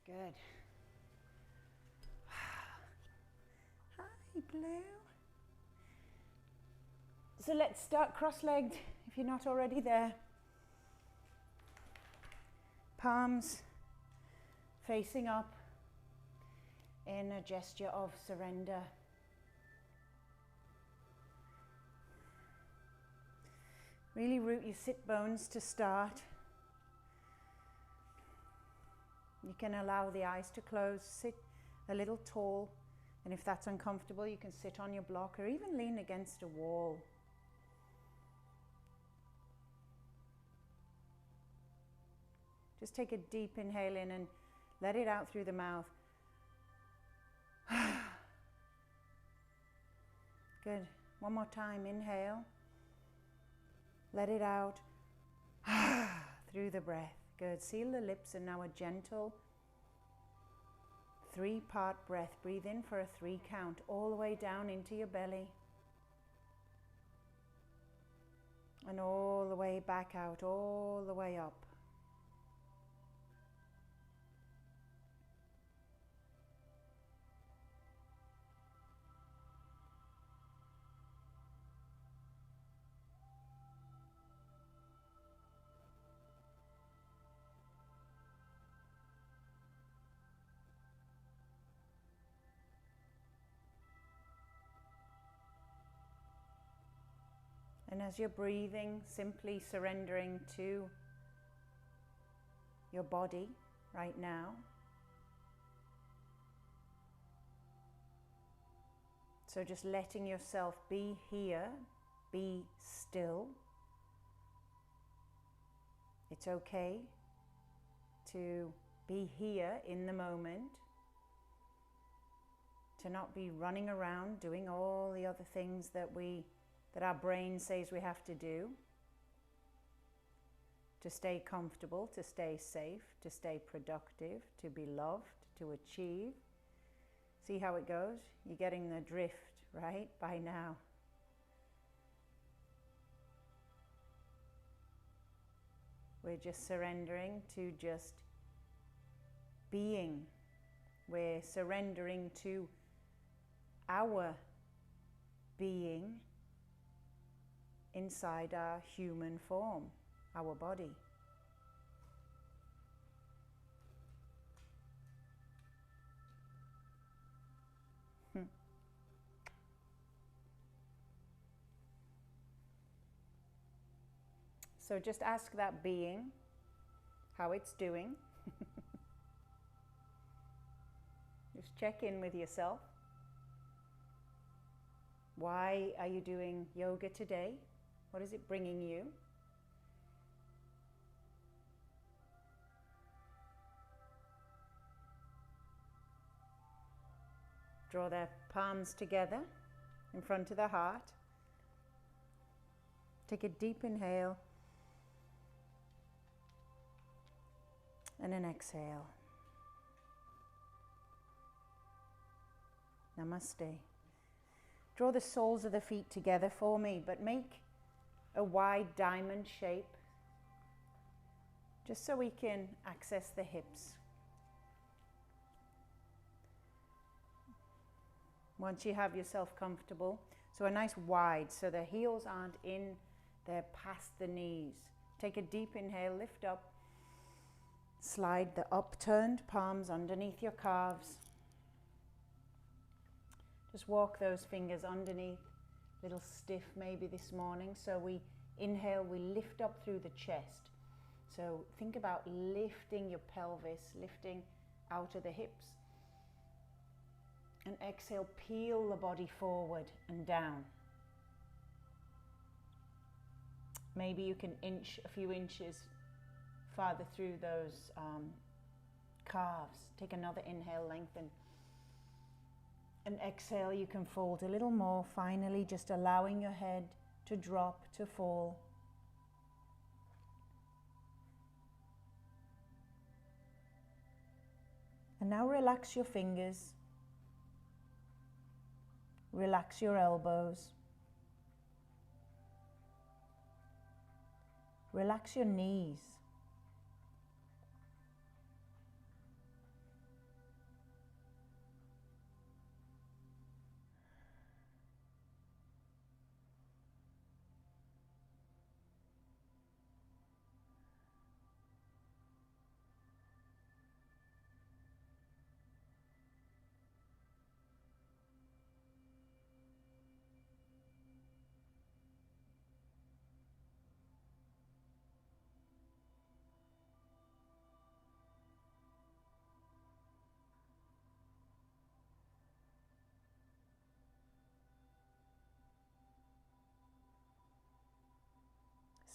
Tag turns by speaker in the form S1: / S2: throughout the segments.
S1: Good. Hi, Blue. So let's start cross-legged if you're not already there. Palms facing up in a gesture of surrender. Really root your sit bones to start. You can allow the eyes to close, sit a little tall, and if that's uncomfortable, you can sit on your block or even lean against a wall. Just take a deep inhale in and let it out through the mouth. Good. One more time, inhale. Let it out through the breath. Good. Seal the lips and now a gentle 3-part breath. Breathe in for a 3 count all the way down into your belly. And all the way back out, all the way up. And as you're breathing, simply surrendering to your body right now. So just letting yourself be here, be still. It's okay to be here in the moment, to not be running around doing all the other things that our brain says we have to do, to stay comfortable, to stay safe, to stay productive, to be loved, to achieve. See how it goes? You're getting the drift, right? By now. We're just surrendering to just being. We're surrendering to our being inside our human form, our body. So just ask that being how it's doing. Just check in with yourself. Why are you doing yoga today? What is it bringing you? Draw their palms together in front of the heart. Take a deep inhale and an exhale. Namaste. Draw the soles of the feet together for me, but make a wide diamond shape, just so we can access the hips. Once you have yourself comfortable, so a nice wide, so the heels aren't in, they're past the knees. Take a deep inhale, lift up, slide the upturned palms underneath your calves. Just walk those fingers underneath, a little stiff maybe this morning. So we inhale, we lift up through the chest. So think about lifting your pelvis, lifting out of the hips. And exhale, peel the body forward and down. Maybe you can inch a few inches farther through those calves. Take another inhale, lengthen. And exhale, you can fold a little more, finally just allowing your head to drop, to fall. And now relax your fingers, relax your elbows, relax your knees.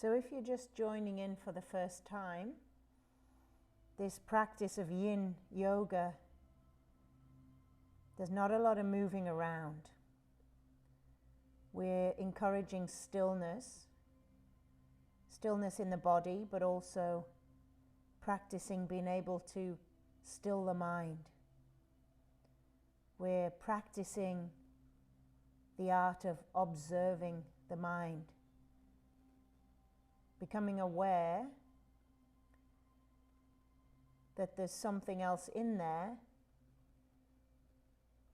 S1: So if you're just joining in for the first time, this practice of Yin Yoga, there's not a lot of moving around. We're encouraging stillness in the body, but also practicing being able to still the mind. We're practicing the art of observing the mind, becoming aware that there's something else in there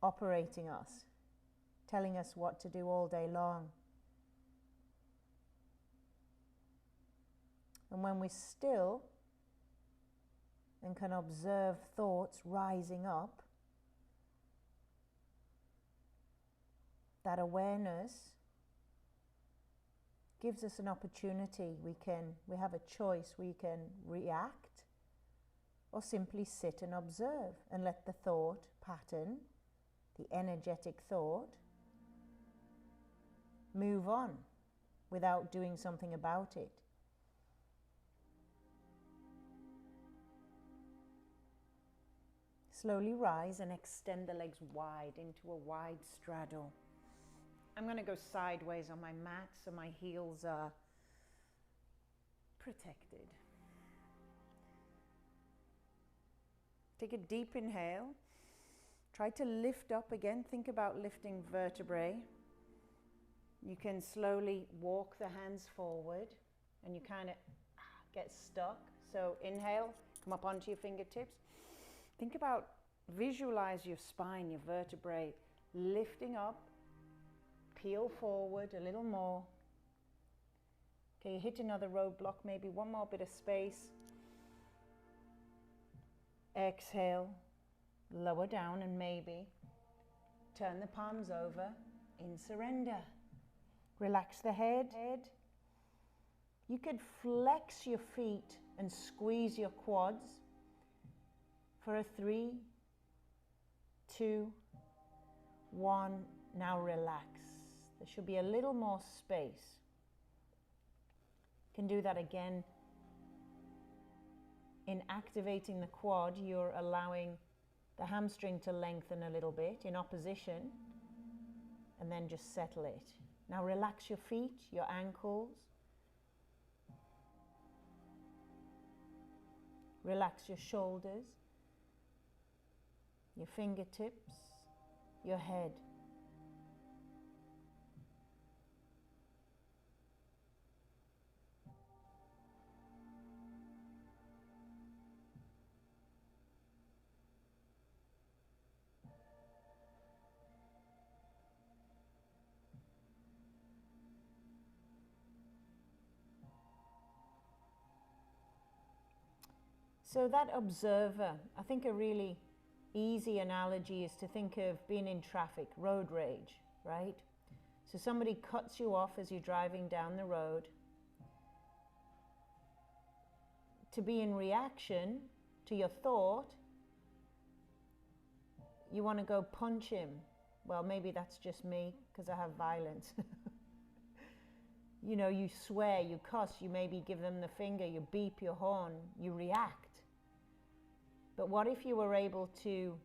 S1: operating us, telling us what to do all day long. And when we're still and can observe thoughts rising up, that awareness gives us an opportunity. We have a choice. We can react or simply sit and observe and let the thought pattern, the energetic thought, move on without doing something about it. Slowly rise and extend the legs wide into a wide straddle. I'm going to go sideways on my mat so my heels are protected. Take a deep inhale. Try to lift up again. Think about lifting vertebrae. You can slowly walk the hands forward and you kind of get stuck. So inhale, come up onto your fingertips. Think about, visualize your spine, your vertebrae lifting up, peel forward a little more. Okay, you hit another roadblock, maybe one more bit of space. Exhale, lower down and maybe turn the palms over in surrender. Relax the head. You could flex your feet and squeeze your quads for a 3, 2, 1. Now relax. There should be a little more space. You can do that again. In activating the quad, you're allowing the hamstring to lengthen a little bit in opposition, and then just settle it. Now relax your feet, your ankles. Relax your shoulders, your fingertips, your head. So that observer, I think a really easy analogy is to think of being in traffic, road rage, right? So somebody cuts you off as you're driving down the road. To be in reaction to your thought, you want to go punch him. Well, maybe that's just me because I have violence. You know, you swear, you cuss, you maybe give them the finger, you beep your horn, you react. But what if you were able to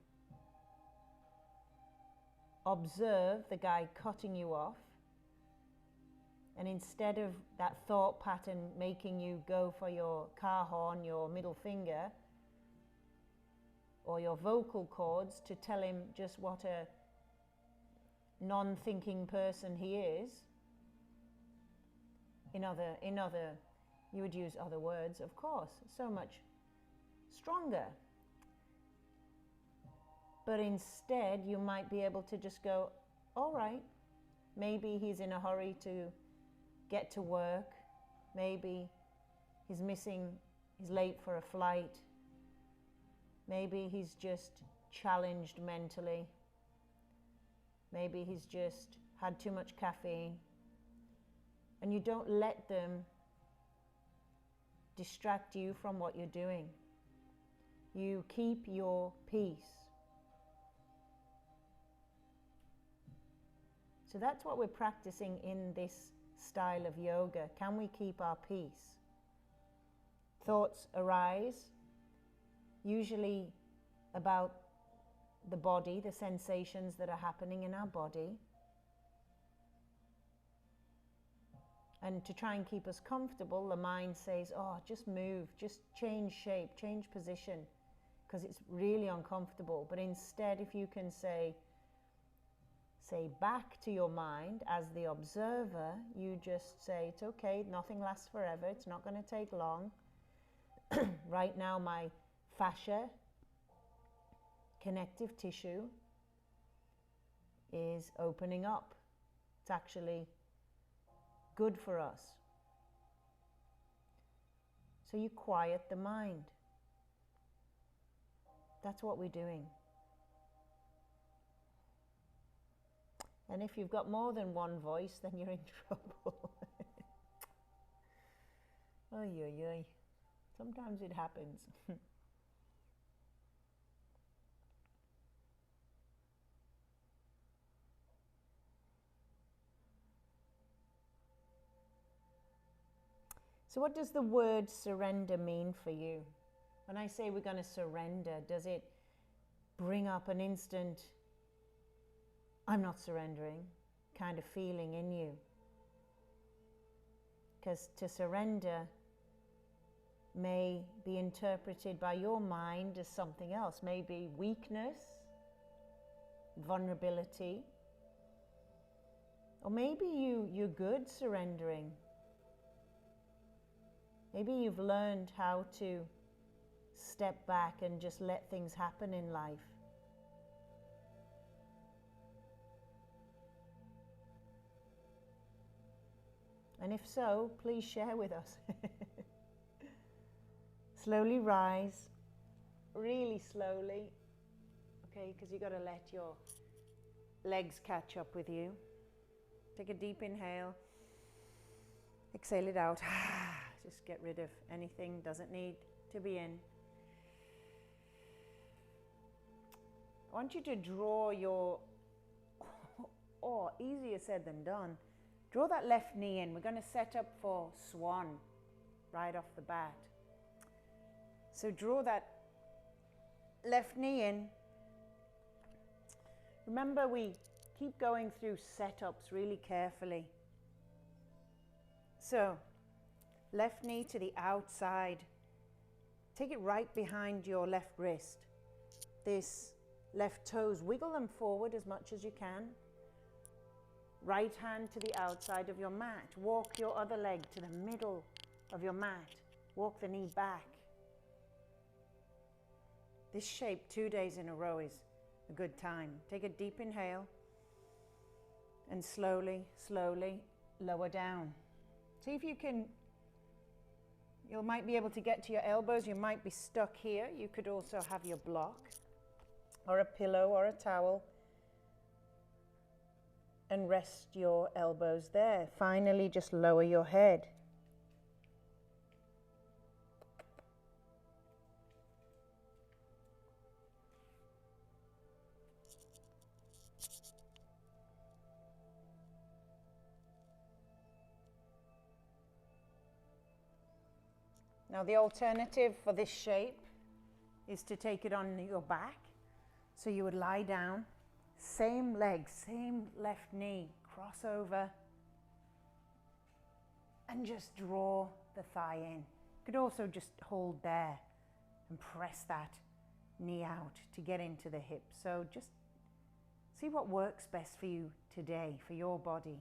S1: observe the guy cutting you off, and instead of that thought pattern making you go for your car horn, your middle finger, or your vocal cords to tell him just what a non-thinking person he is, you would use other words, of course, so much stronger. But instead, you might be able to just go, all right, maybe he's in a hurry to get to work. Maybe he's late for a flight. Maybe he's just challenged mentally. Maybe he's just had too much caffeine. And you don't let them distract you from what you're doing. You keep your peace. So that's what we're practicing in this style of yoga? Can we keep our peace? Thoughts arise, usually about the body, the sensations that are happening in our body. And to try and keep us comfortable, the mind says, oh, just move, just change shape, change position, because it's really uncomfortable. But instead, if you can say back to your mind as the observer, you just say, it's okay, nothing lasts forever, it's not going to take long. Right now, my fascia, connective tissue, is opening up. It's actually good for us. So you quiet the mind. That's what we're doing. And if you've got more than one voice, then you're in trouble. Oy, oy, oy. Sometimes it happens. So what does the word surrender mean for you? When I say we're going to surrender, does it bring up an instant, I'm not surrendering kind of feeling in you? Because to surrender may be interpreted by your mind as something else, maybe weakness, vulnerability, or maybe you're good surrendering. Maybe you've learned how to step back and just let things happen in life. And if so, please share with us. Slowly rise, really slowly, okay, because you've got to let your legs catch up with you. Take a deep inhale, exhale it out. Just get rid of anything doesn't need to be in. I want you to draw your, easier said than done, draw that left knee in. We're going to set up for swan right off the bat. So draw that left knee in. Remember, we keep going through setups really carefully. So, left knee to the outside. Take it right behind your left wrist. This left toes, wiggle them forward as much as you can. Right hand to the outside of your mat. Walk your other leg to the middle of your mat. Walk the knee back. This shape 2 days in a row is a good time. Take a deep inhale and slowly, slowly lower down. See if you can, you might be able to get to your elbows. You might be stuck here. You could also have your block or a pillow or a towel and rest your elbows there. Finally, just lower your head. Now the alternative for this shape is to take it on your back. So you would lie down, same leg, same left knee, cross over, and just draw the thigh in. You could also just hold there and press that knee out to get into the hip. So just see what works best for you today, for your body.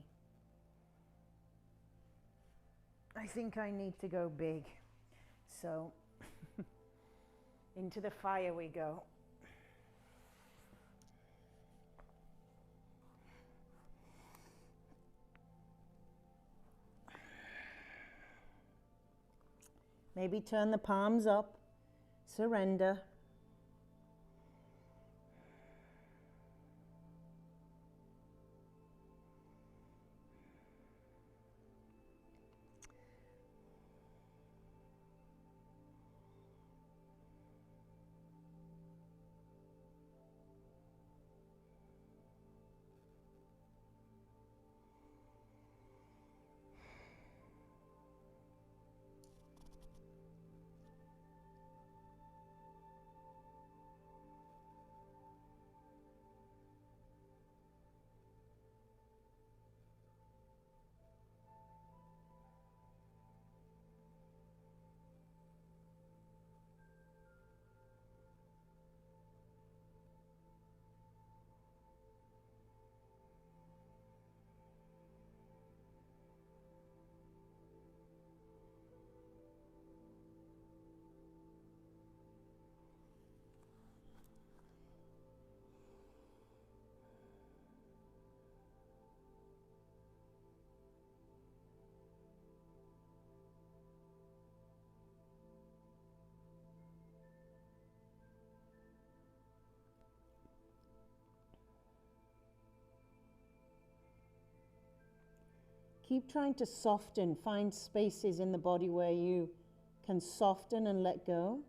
S1: I think I need to go big. So into the fire we go. Maybe turn the palms up, surrender. Keep trying to soften, find spaces in the body where you can soften and let go.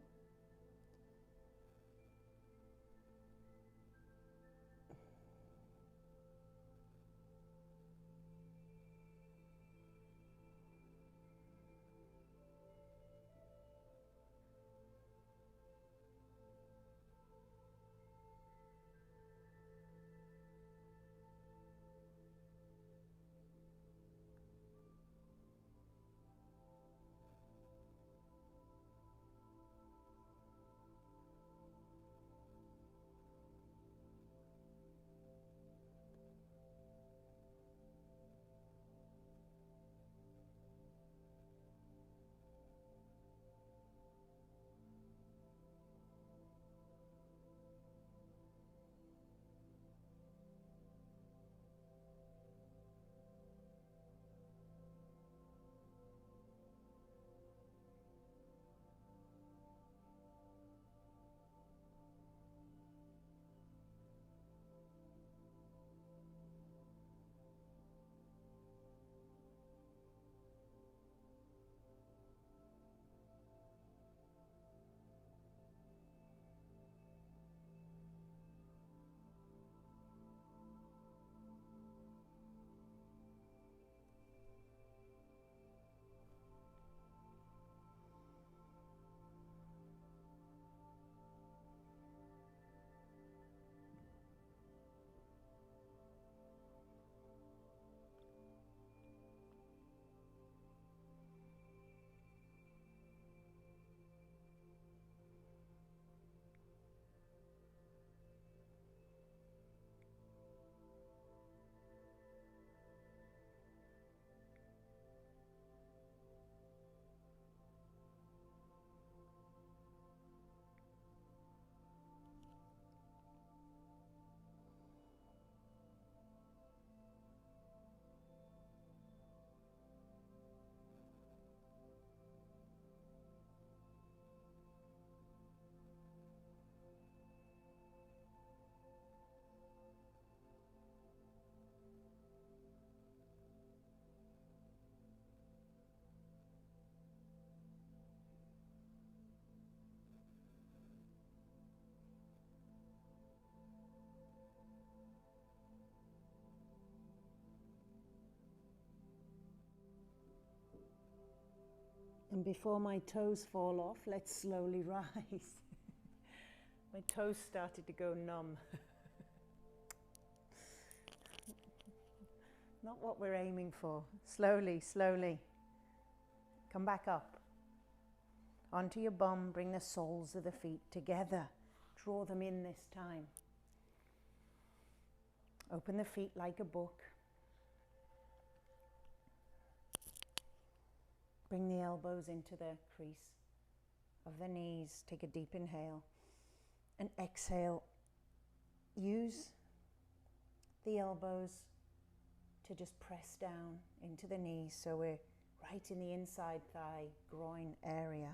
S1: And before my toes fall off, let's slowly rise. My toes started to go numb. Not what we're aiming for. Slowly, slowly. Come back up. Onto your bum, bring the soles of the feet together. Draw them in this time. Open the feet like a book. Bring the elbows into the crease of the knees. Take a deep inhale and exhale. Use the elbows to just press down into the knees so we're right in the inside thigh, groin area.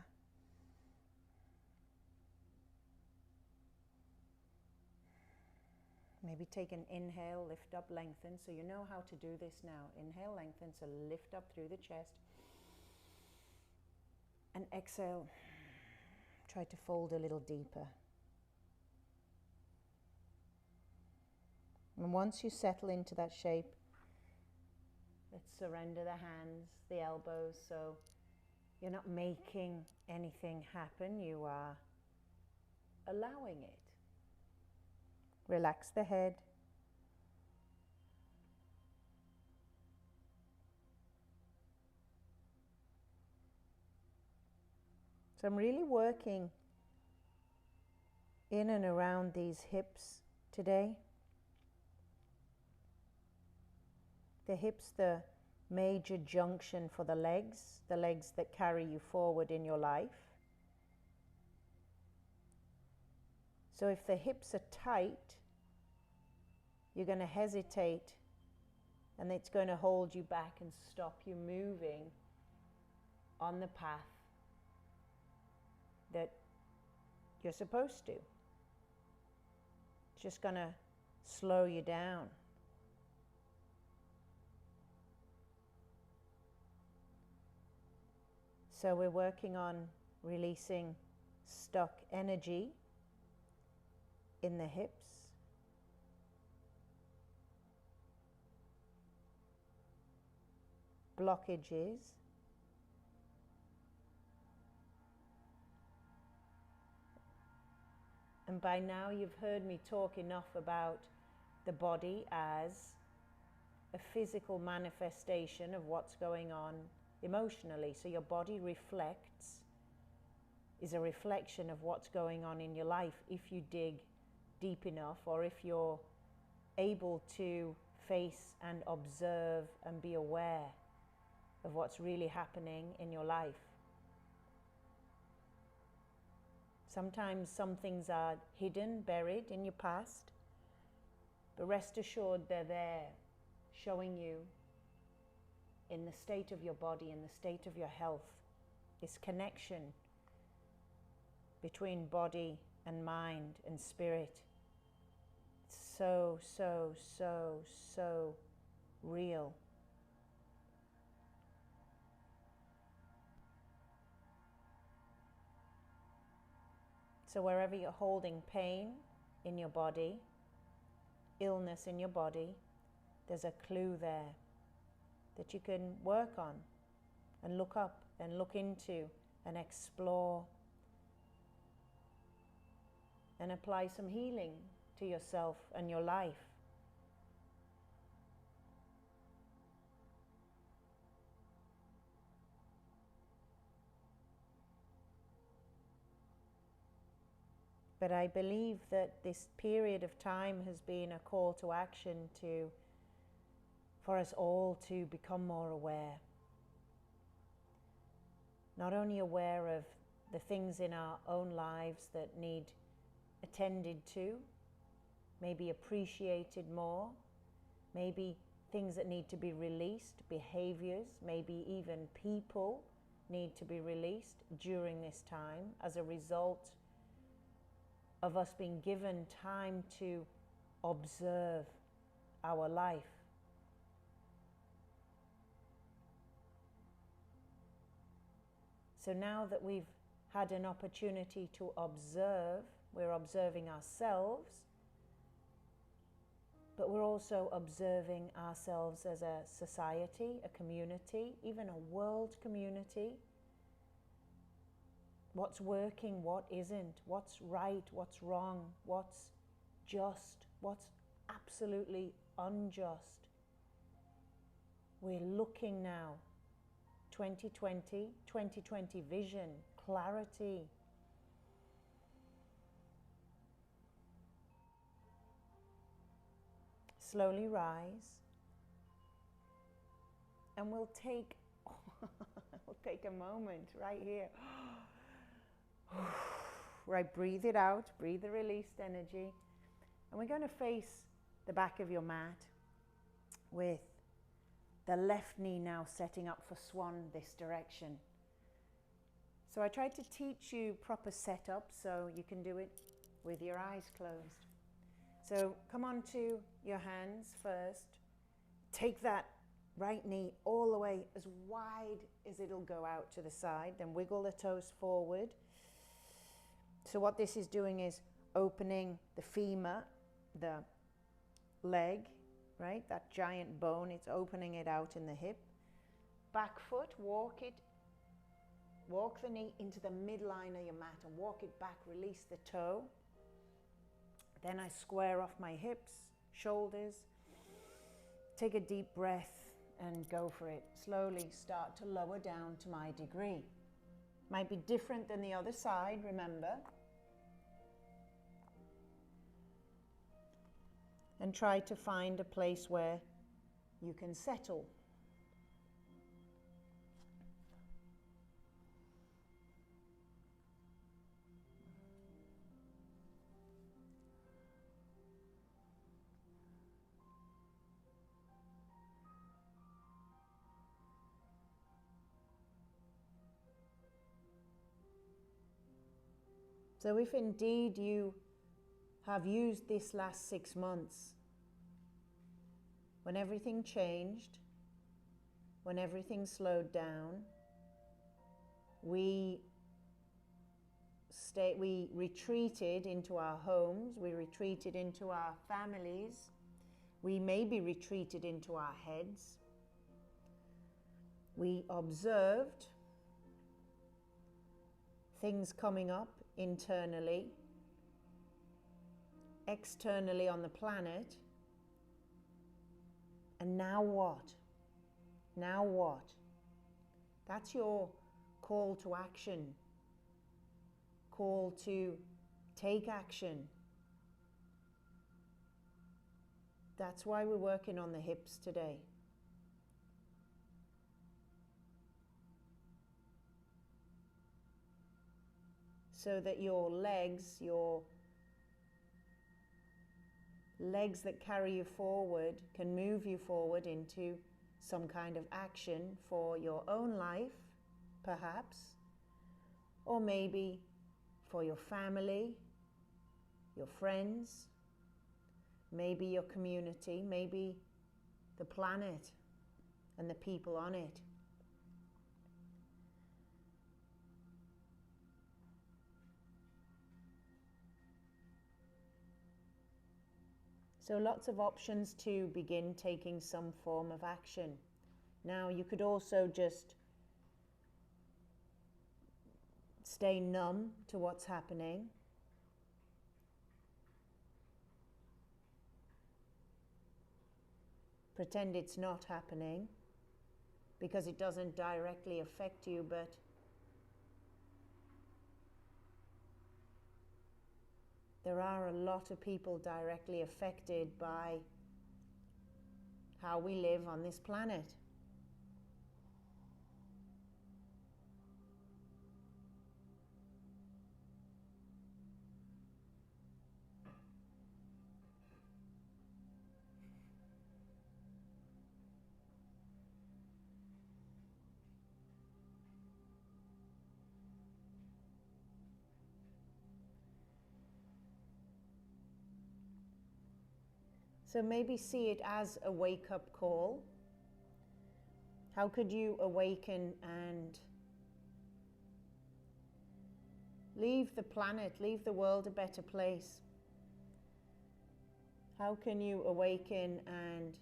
S1: Maybe take an inhale, lift up, lengthen. So you know how to do this now. Inhale, lengthen, so lift up through the chest. And exhale, try to fold a little deeper. And once you settle into that shape, let's surrender the hands, the elbows, so you're not making anything happen, you are allowing it. Relax the head. So I'm really working in and around these hips today. The hips, the major junction for the legs that carry you forward in your life. So if the hips are tight, you're going to hesitate and it's going to hold you back and stop you moving on the path that you're supposed to. It's just going to slow you down. So we're working on releasing stuck energy in the hips. Blockages. And by now you've heard me talk enough about the body as a physical manifestation of what's going on emotionally. So your body is a reflection of what's going on in your life if you dig deep enough, or if you're able to face and observe and be aware of what's really happening in your life. Sometimes some things are hidden, buried in your past, but rest assured they're there, showing you in the state of your body, in the state of your health, this connection between body and mind and spirit. It's so, so, so, so real. So wherever you're holding pain in your body, illness in your body, there's a clue there that you can work on and look up and look into and explore and apply some healing to yourself and your life. But I believe that this period of time has been a call to action for us all to become more aware. Not only aware of the things in our own lives that need attended to, maybe appreciated more, maybe things that need to be released, behaviors, maybe even people need to be released during this time as a result of us being given time to observe our life. So now that we've had an opportunity to observe, we're observing ourselves, but we're also observing ourselves as a society, a community, even a world community. What's working, what isn't, what's right, what's wrong, what's just, what's absolutely unjust. We're looking now, 2020 vision, clarity. Slowly rise, and we'll take a moment right here. Right, breathe it out, breathe the released energy. And we're going to face the back of your mat with the left knee now setting up for swan this direction. So I tried to teach you proper setup so you can do it with your eyes closed. So come onto your hands first. Take that right knee all the way as wide as it'll go out to the side. Then wiggle the toes forward. So what this is doing is opening the femur, the leg, right? That giant bone, it's opening it out in the hip. Back foot, walk the knee into the midline of your mat and walk it back, release the toe. Then I square off my hips, shoulders. Take a deep breath and go for it. Slowly start to lower down to my degree. Might be different than the other side, remember. And try to find a place where you can settle. So if indeed you have used this last 6 months, when everything changed, when everything slowed down, we retreated into our homes, we retreated into our families, we maybe retreated into our heads. We observed things coming up internally, externally on the planet. And now what? Now what? That's your call to action. Call to take action. That's why we're working on the hips today. So that your legs that carry you forward can move you forward into some kind of action for your own life, perhaps, or maybe for your family, your friends, maybe your community, maybe the planet and the people on it. So lots of options to begin taking some form of action. Now you could also just stay numb to what's happening. Pretend it's not happening because it doesn't directly affect you, but there are a lot of people directly affected by how we live on this planet. So maybe see it as a wake-up call. How could you awaken and leave the planet, leave the world a better place? How can you awaken and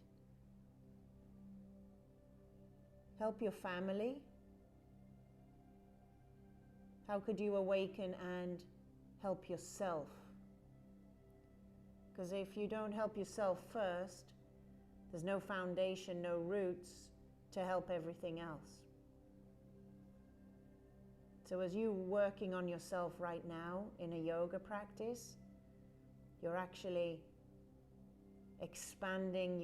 S1: help your family? How could you awaken and help yourself? Because if you don't help yourself first, there's no foundation, no roots to help everything else. So as you're working on yourself right now in a yoga practice, you're actually expanding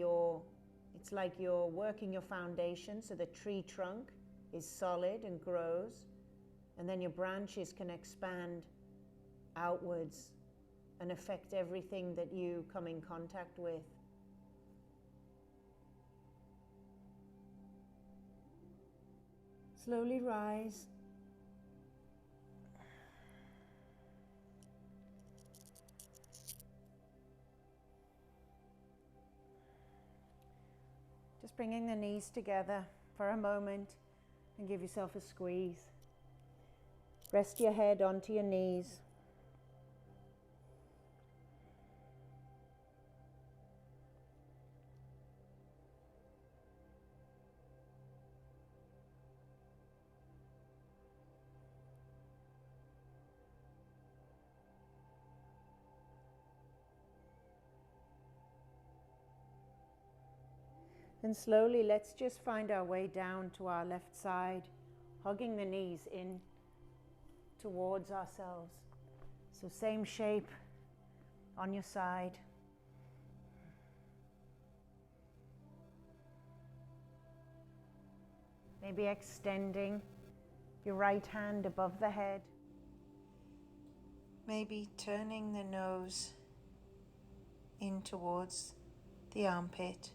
S1: it's like you're working your foundation so the tree trunk is solid and grows, and then your branches can expand outwards and affect everything that you come in contact with. Slowly rise. Just bringing the knees together for a moment and give yourself a squeeze. Rest your head onto your knees. And slowly, let's just find our way down to our left side, hugging the knees in towards ourselves. So same shape on your side. Maybe extending your right hand above the head. Maybe turning the nose in towards the armpit.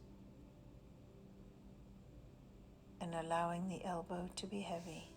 S1: And allowing the elbow to be heavy.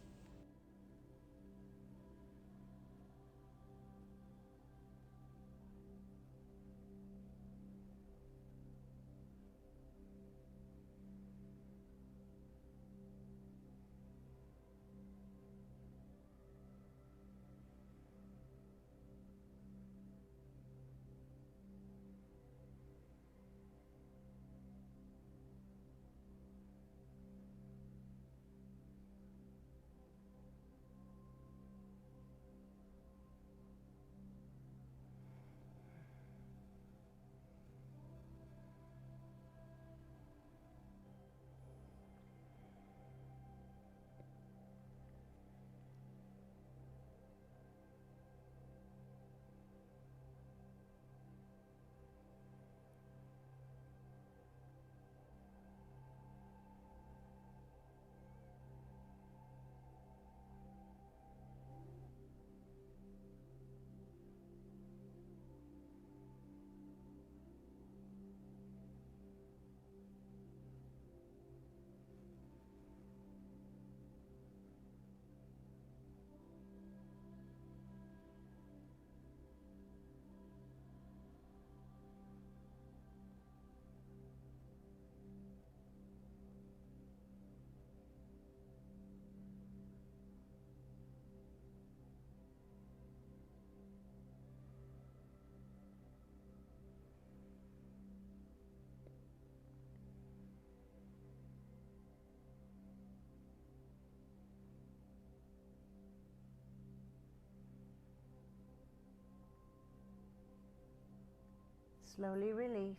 S1: Slowly release.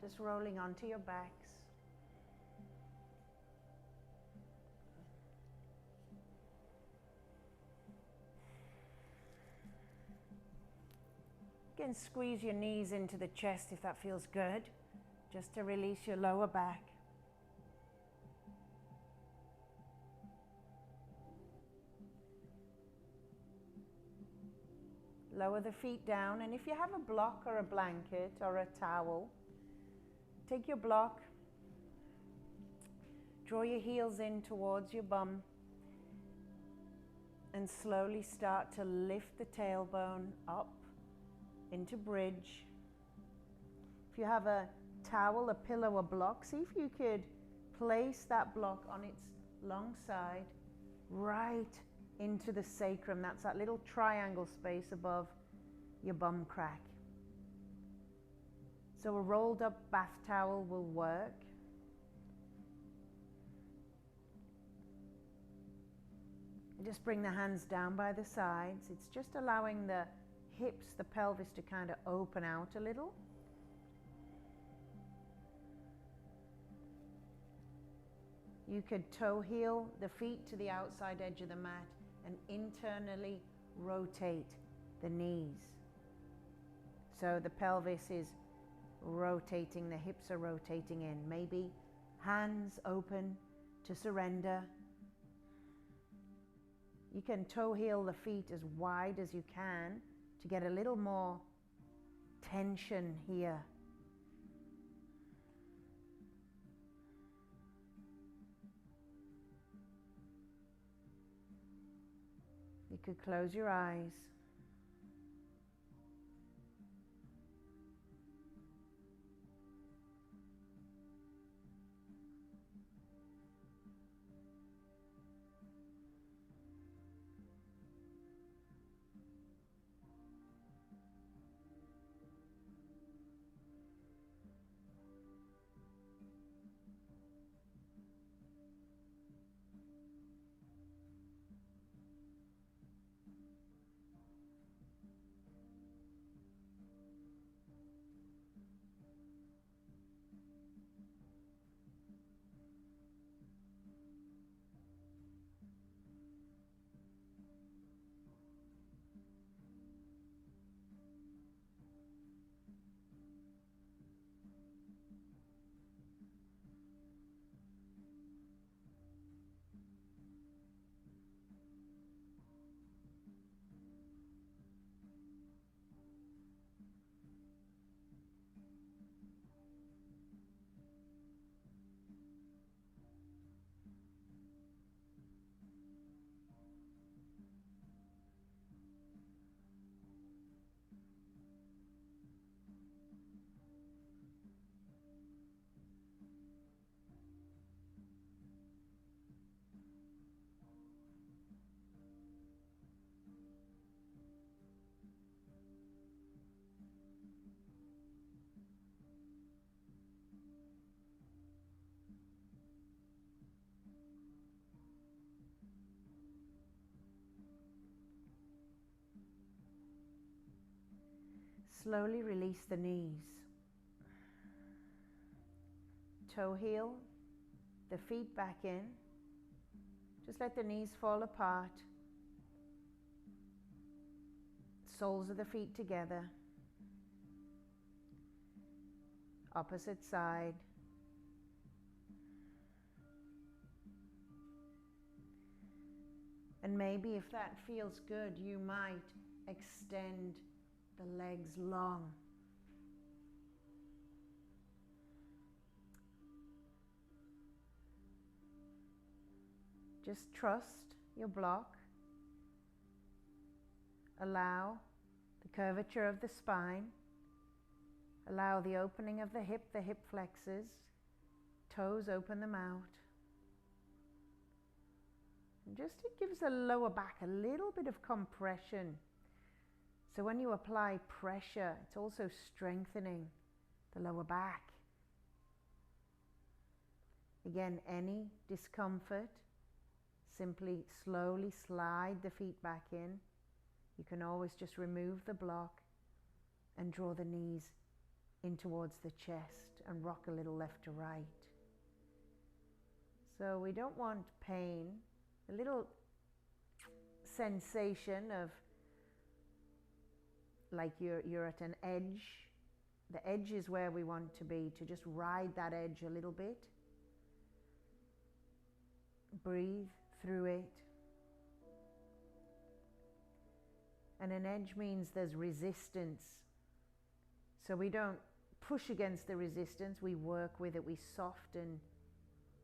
S1: Just rolling onto your backs. You can squeeze your knees into the chest if that feels good, just to release your lower back. Lower the feet down, and if you have a block or a blanket or a towel, take your block, draw your heels in towards your bum, and slowly start to lift the tailbone up into bridge. If you have a towel, a pillow, a block, see if you could place that block on its long side right into the sacrum. That's that little triangle space above your bum crack. So a rolled up bath towel will work. Just bring the hands down by the sides. It's just allowing the hips, the pelvis to kind of open out a little. You could toe heel the feet to the outside edge of the mat and internally rotate the knees. So the pelvis is rotating, the hips are rotating in. Maybe hands open to surrender. You can toe heel the feet as wide as you can to get a little more tension here. You could close your eyes. Slowly release the knees. Toe heel the feet back in. Just let the knees fall apart. Soles of the feet together. Opposite side. And maybe if that feels good, you might extend the legs long. Just trust your block. Allow the curvature of the spine. Allow the opening of the hip flexes. Toes, open them out. And just it gives the lower back a little bit of compression. So when you apply pressure, it's also strengthening the lower back. Again, any discomfort, Simply slowly slide the feet back in. You can always just remove the block and draw the knees in towards the chest and rock a little left to right. So we don't want pain, a little sensation of like you're at an edge. The edge is where we want to be, to just ride that edge a little bit. Breathe through it. And an edge means there's resistance. So we don't push against the resistance, we work with it, we soften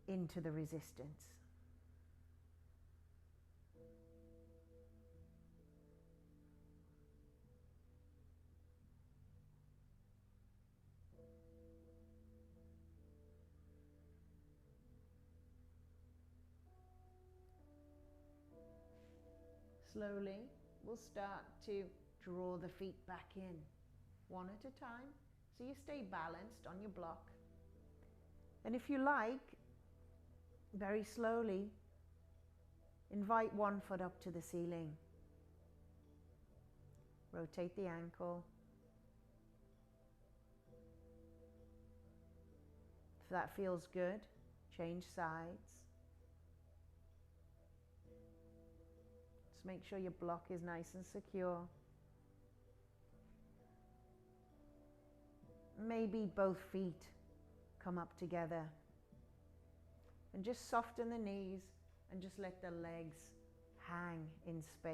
S1: into the resistance. Slowly, we'll start to draw the feet back in, one at a time, so you stay balanced on your block. And if you like, very slowly, invite one foot up to the ceiling. Rotate the ankle. If that feels good, change sides. Just make sure your block is nice and secure. Maybe both feet come up together. And just soften the knees and just let the legs hang in space.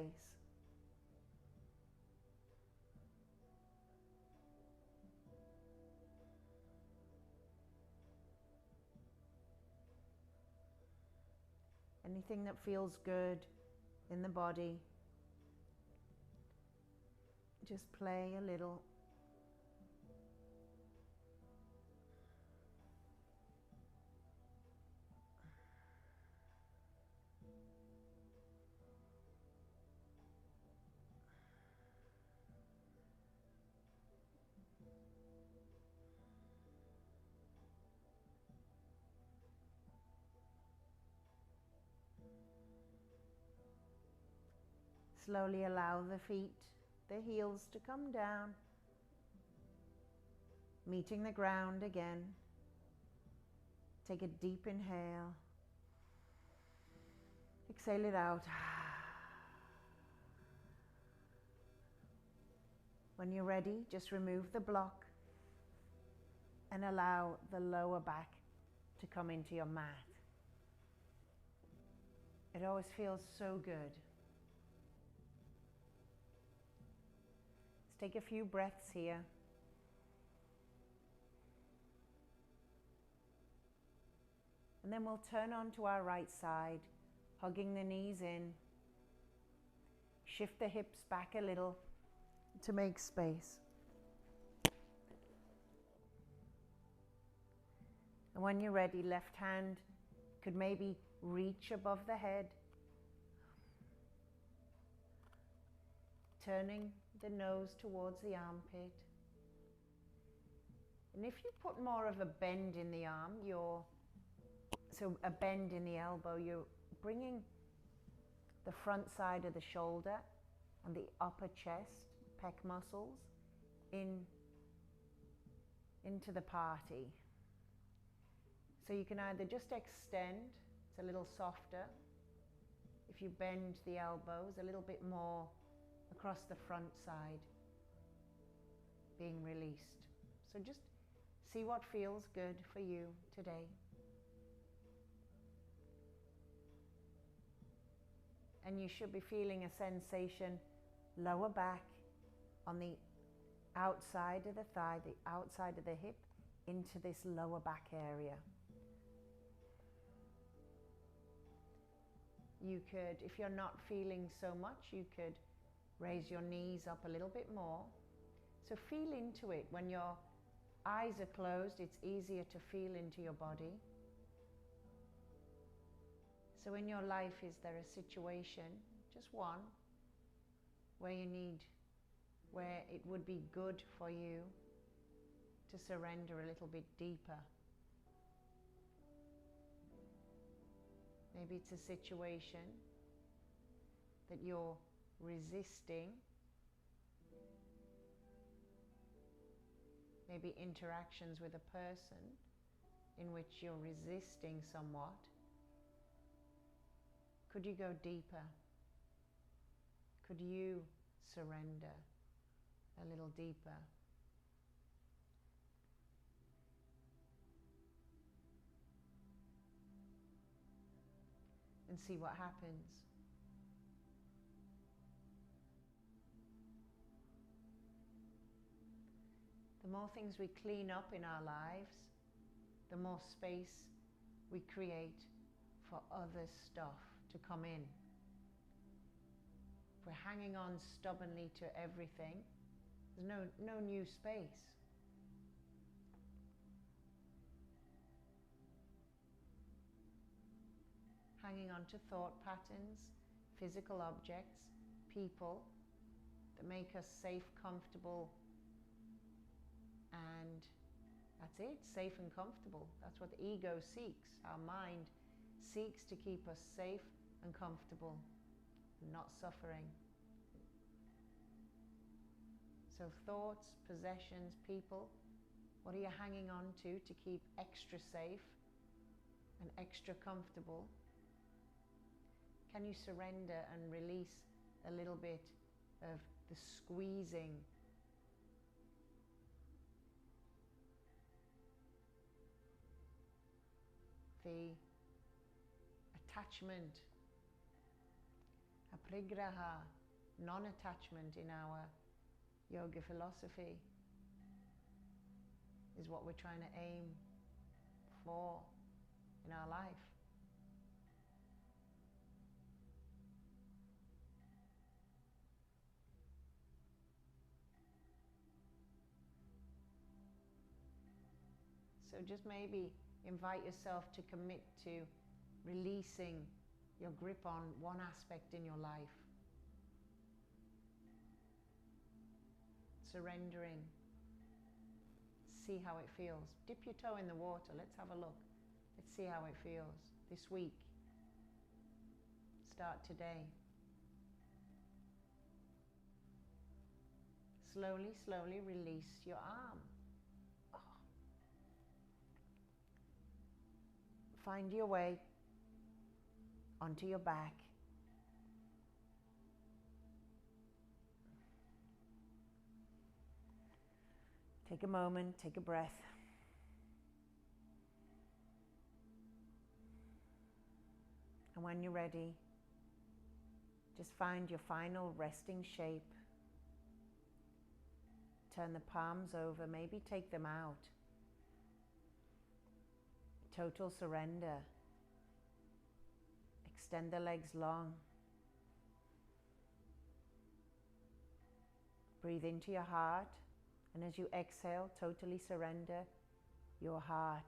S1: Anything that feels good in the body, just play a little. Slowly allow the feet, the heels to come down, meeting the ground again. Take a deep inhale. Exhale it out. When you're ready, just remove the block and allow the lower back to come into your mat. It always feels so good. Let's take a few breaths here. And then we'll turn onto our right side, hugging the knees in. Shift the hips back a little to make space. And when you're ready, left hand could maybe reach above the head. Turning the nose towards the armpit. And if you put more of a bend in the arm, so a bend in the elbow, you're bringing the front side of the shoulder and the upper chest, pec muscles, into the party. So you can either just extend, it's a little softer. If you bend the elbows a little bit more across the front side, being released. So just see what feels good for you today. And you should be feeling a sensation lower back on the outside of the thigh, the outside of the hip, into this lower back area. You could, if you're not feeling so much, you could raise your knees up a little bit more. So feel into it. When your eyes are closed, it's easier to feel into your body. So in your life, is there a situation, just one, where it would be good for you to surrender a little bit deeper? Maybe it's a situation that you're resisting. Maybe interactions with a person in which you're resisting somewhat. Could you go deeper? Could you surrender a little deeper? And see what happens. The more things we clean up in our lives, the more space we create for other stuff to come in. If we're hanging on stubbornly to everything, there's no new space. Hanging on to thought patterns, physical objects, people that make us safe, comfortable, and that's it, safe and comfortable. That's what the ego seeks. Our mind seeks to keep us safe and comfortable, and not suffering. So thoughts, possessions, people, what are you hanging on to keep extra safe and extra comfortable? Can you surrender and release a little bit of the squeezing, the attachment, aprigraha, non-attachment in our yoga philosophy is what we're trying to aim for in our life. So just maybe invite yourself to commit to releasing your grip on one aspect in your life. Surrendering. See how it feels. Dip your toe in the water. Let's have a look. Let's see how it feels this week. Start today. Slowly, slowly release your arm. Find your way onto your back. Take a moment, take a breath. And when you're ready, just find your final resting shape. Turn the palms over, maybe take them out. Total surrender. Extend the legs long. Breathe into your heart, and as you exhale, totally surrender your heart.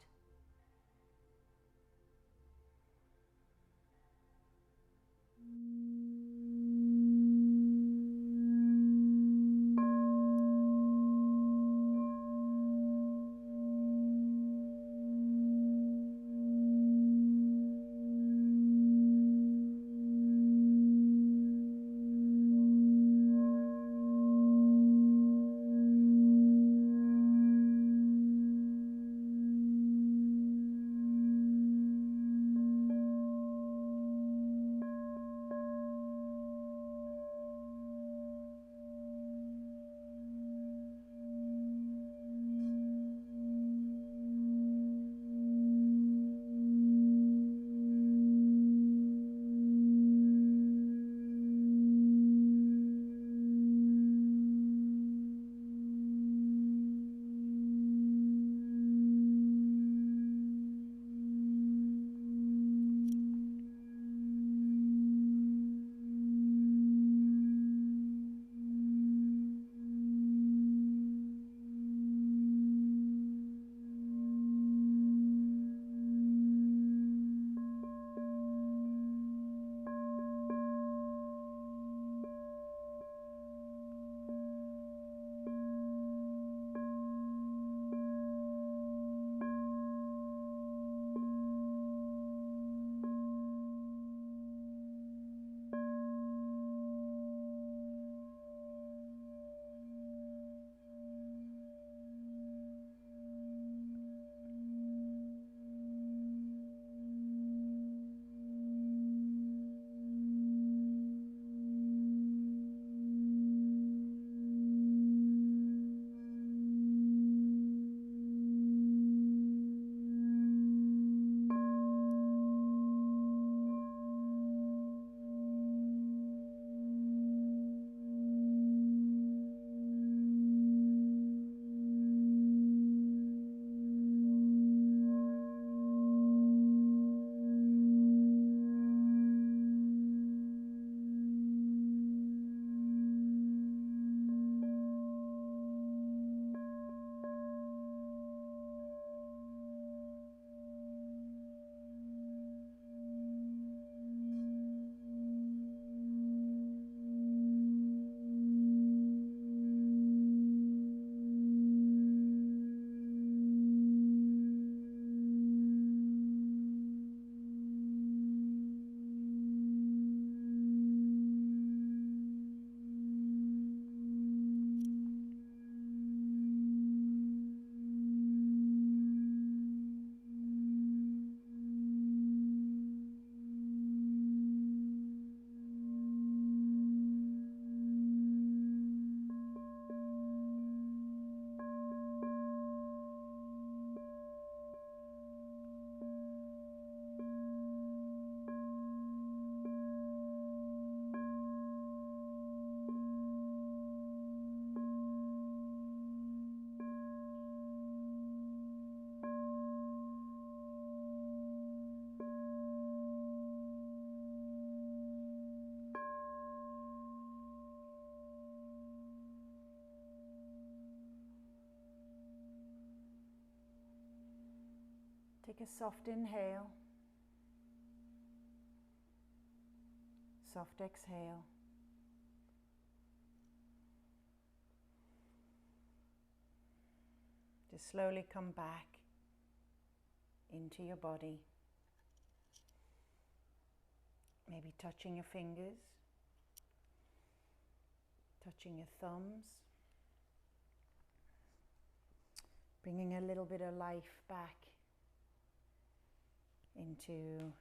S1: Take a soft inhale, soft exhale. Just slowly come back into your body. Maybe touching your fingers, touching your thumbs, bringing a little bit of life back into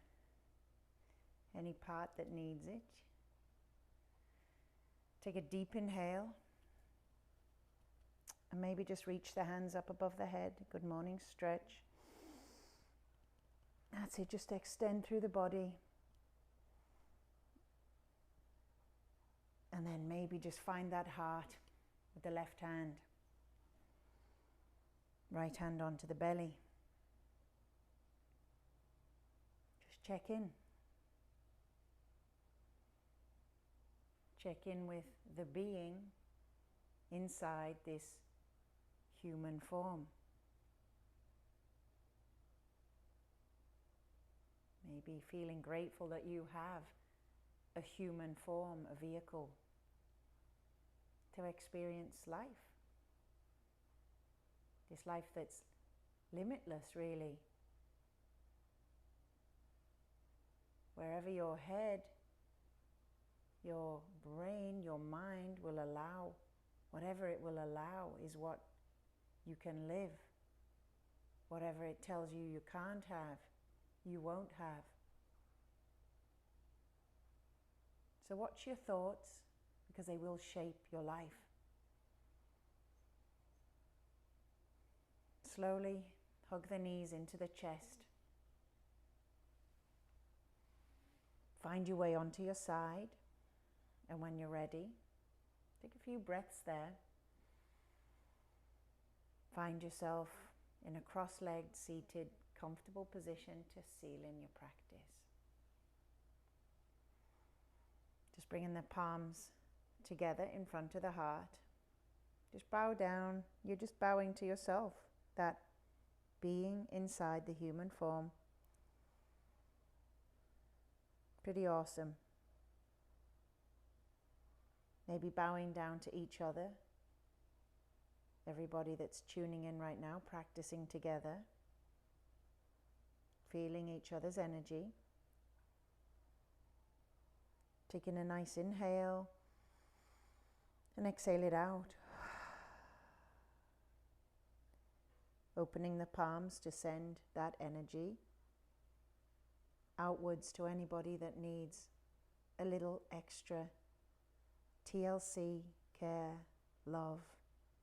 S1: any part that needs it. Take a deep inhale and maybe just reach the hands up above the head. Good morning, stretch. That's it, just extend through the body. And then maybe just find that heart with the left hand. Right hand onto the belly. Just check in. Check in with the being inside this human form. Maybe feeling grateful that you have a human form, a vehicle to experience life. This life that's limitless, really. Wherever your head, your brain, your mind will allow, whatever it will allow is what you can live. Whatever it tells you you can't have, you won't have. So watch your thoughts, because they will shape your life. Slowly hug the knees into the chest. Find your way onto your side, and when you're ready, take a few breaths there. Find yourself in a cross-legged, seated, comfortable position to seal in your practice. Just bringing the palms together in front of the heart. Just bow down. You're just bowing to yourself, that being inside the human form. Pretty awesome. Maybe bowing down to each other. Everybody that's tuning in right now, practicing together. Feeling each other's energy. Taking a nice inhale and exhale it out. Opening the palms to send that energy outwards to anybody that needs a little extra TLC, care, love,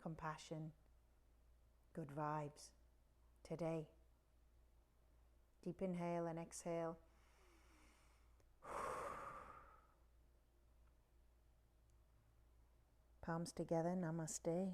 S1: compassion, good vibes today. Deep inhale and exhale. Palms together, namaste.